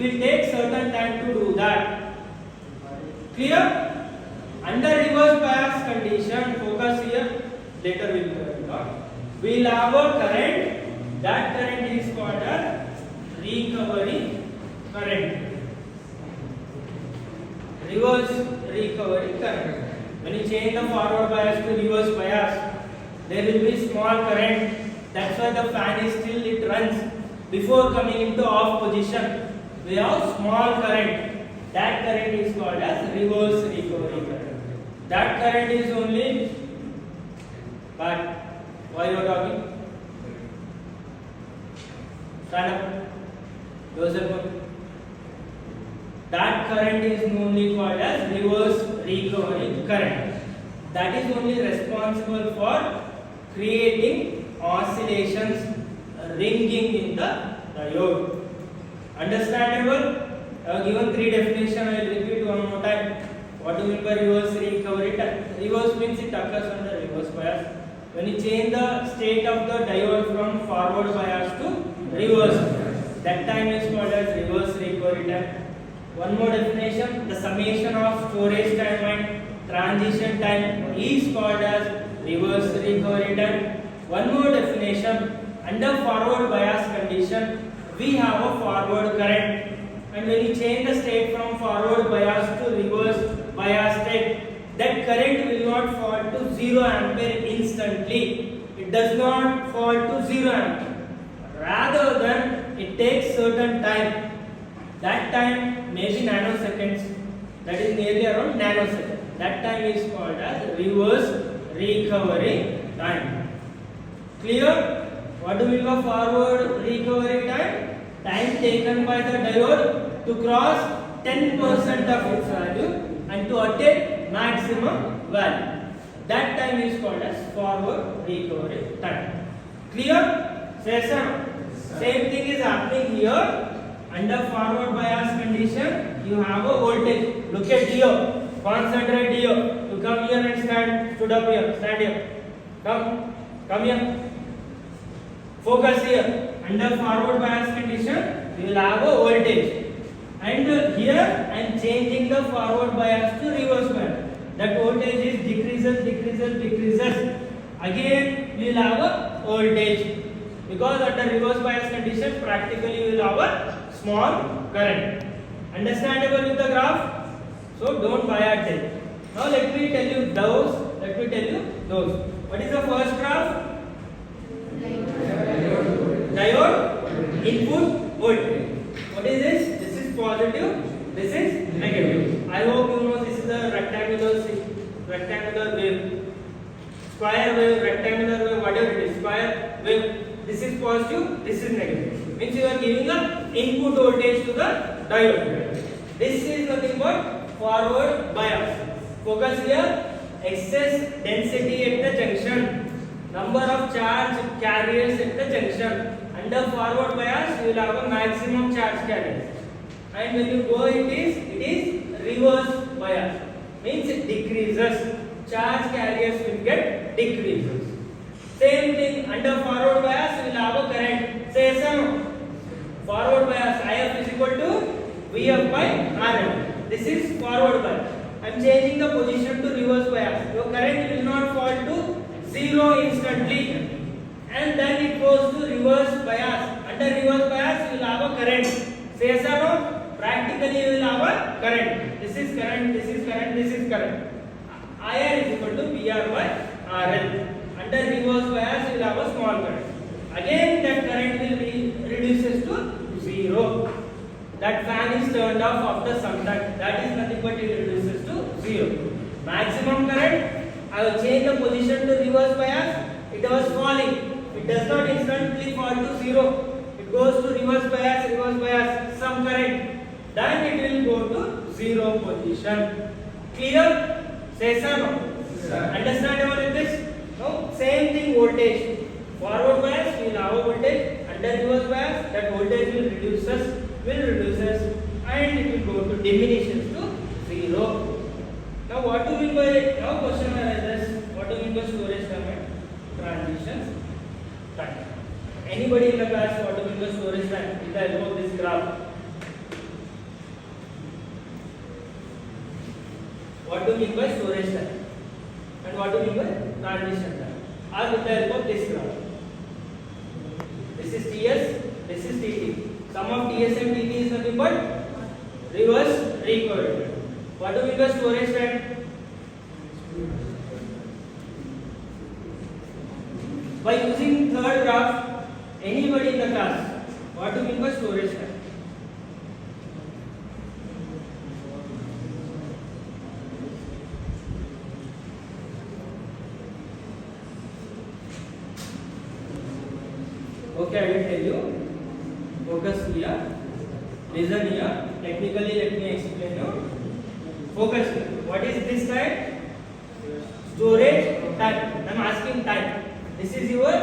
will take certain time to do that. Clear? Under reverse bias condition, focus here, later we will talk. We will have a current, that current is called a recovery current. Reverse recovery current. When you change the forward bias to reverse bias, there will be small current. That's why the fan is still, it runs. Before coming into off position, we have small current. That current is called as reverse recovery current. That current is only, but why you are talking? Stand up. Yourself. That current is only called as reverse recovery current. That is only responsible for creating oscillations, ringing in the diode. Understandable? I have given three definitions. I will repeat one more time. What do you mean by reverse recovery? Reverse means it occurs under reverse bias. When you change the state of the diode from forward bias to reverse, that time is called as reverse recovery time. One more definition, the summation of storage time and transition time is called as reverse recovery time. One more definition, under forward bias condition, we have a forward current. And when you change the state from forward bias to reverse bias state, that current will not fall to 0 ampere instantly. It does not fall to 0 ampere. Rather than it takes certain time. That time may be nanoseconds. That is nearly around nanosecond. That time is called as reverse recovery time. Clear? What do we mean by forward recovery time? Time taken by the diode to cross 10% of its value and to attain maximum value. That time is called as forward recovery time. Clear? Same thing is happening here. Under forward bias condition, you have a voltage. Look at here. Concentrate here. You come here and stand. Stood up here. Stand here. Come here. Focus here. Under forward bias condition, you will have a voltage. And here I am changing the forward bias to reverse bias. That voltage is decreases. Again, we will have a voltage. Because under reverse bias condition, practically we will have a small current. Understandable with the graph? So don't buy at it. Now let me tell you those. What is the first graph? Diode input voltage. What is this? This is positive, this is negative. I hope you know this is a rectangular wave. Square wave, rectangular wave, whatever it is, square wave. This is positive, this is negative. Means you are giving a input voltage to the diode. This is nothing but forward bias. Focus here. Excess density at the junction. Number of charge carriers at the junction. Under forward bias, you will have a maximum charge carriers. And when you go it is reverse bias. Means it decreases. Charge carriers will get decreases. Same thing under forward bias, you will have a current. Say yes or no? Forward bias IF is equal to VF by RF. This is forward bias. I am changing the position to reverse bias. Your current will not fall to 0 instantly. And then it goes to reverse bias. Under reverse bias, you will have a current. Say yes or no? Practically, you will have a current. This is current, this is current, this is current. IR is equal to VR by RL. Under reverse bias, you will have a small current. Again, that current will be reduces to 0. That fan is turned off after some time. That is nothing but it reduces to 0. Maximum current, I will change the position to reverse bias. It was falling. It does not instantly fall to 0. It goes to reverse bias, some current. Then it will go to 0 position. Clear? Say sir, no? Understandable with this? No? Same thing voltage. Forward bias, we will have a voltage. Under reverse bias, that voltage will reduces and it will go to diminishes to 0. Now what do we mean by, now question arises, what do we mean by storage time and transitions time? Anybody in the class, what do we mean by storage time with the help of this graph? do you mean by storage time? And what do you mean by transition time? Or with the help of this graph. This is TS, this is TT. Sum of TS and TT is nothing but reverse recovery time. What do you mean by storage time? By using third graph, anybody in the class, what do you mean by storage time? Okay, I will tell you. Focus here. Listen here. Technically, let me explain you. Focus here. What is this time? Storage time. I am asking time. This is your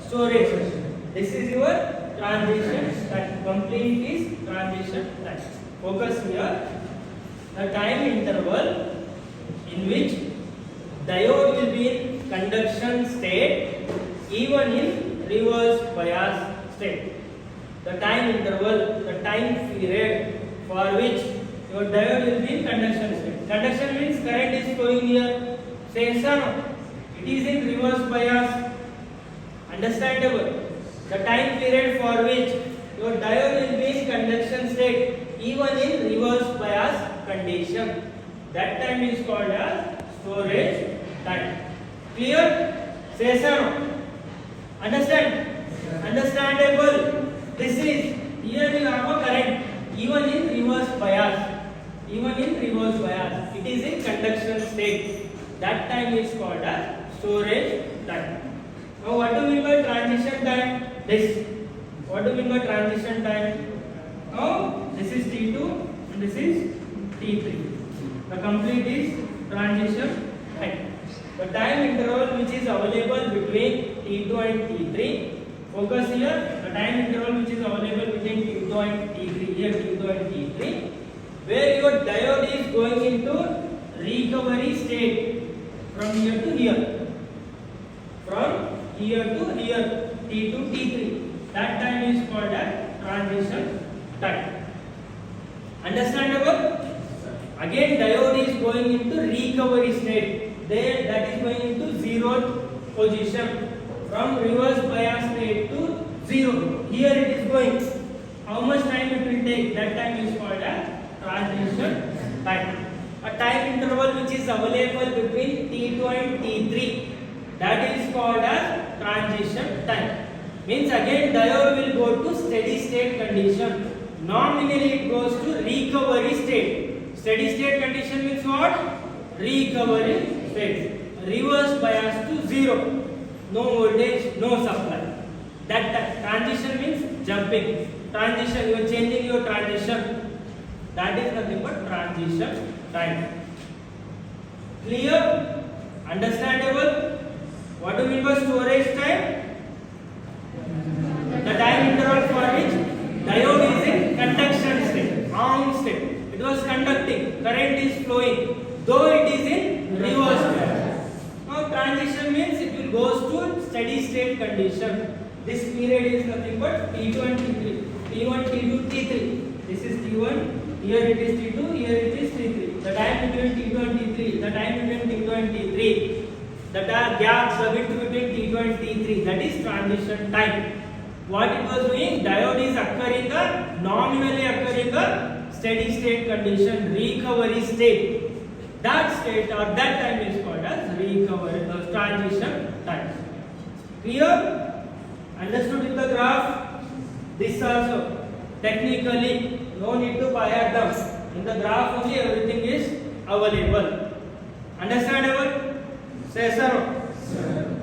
storage. This is your transition time. Complete is transition time. Focus here. The time interval in which diode will be in conduction state even in reverse bias state. The time interval, the time period for which your diode will be in conduction state. Conduction means current is flowing here. Say yes or no? It is in reverse bias. Understandable? The time period for which your diode will be in conduction state even in reverse bias condition. That time is called as storage time. Clear? Say yes or no? Understand? Understandable? This is, here you have a current even in reverse bias. Even in reverse bias. It is in conduction state. That time is called as storage time. Now what do you mean by transition time? This. What do you mean by transition time? Now this is T2 and this is T3. The complete is transition time. The time interval which is available between T2 and T3. Focus here. The time interval which is available between T2 and T3. Here T2 and T3. Where your diode is going into recovery state from here to here. From here to here. T2, T3. That time is called as transition time. Understandable? Again diode is going into recovery state. There that is going into zeroth position from reverse bias state to zero. Here it is going. How much time it will take? That time is called as transition time. A time interval which is available between T2 and T3, that is called as transition time. Means again diode will go to steady state condition. Nominally it goes to recovery state. Steady state condition means what? Recovery state. Reverse bias to zero. No voltage, no supply. That transition means jumping. Transition, you are changing your transition. That is nothing but transition time. Clear? Understandable? What do you mean by storage time? The time interval for which diode is in conduction state, on state. It was conducting, current is flowing, though it is in reverse bias. Now transition means it will goes to steady state condition. This period is nothing but T2 and T3. T1, T2, T3. This is T1, here it is T2, here it is T3. The time between T2 and T3, the time between T2 and T3, the gap, the width between T2 and T3, that is transition time. What it was doing? Diode is occurring a nominally occurring a steady state condition, recovery state. That state or that time is called as recovery, transition time. Clear? Understood in the graph? This also technically no need to fire them. In the graph only everything is available. Understandable? Say sir. Sir.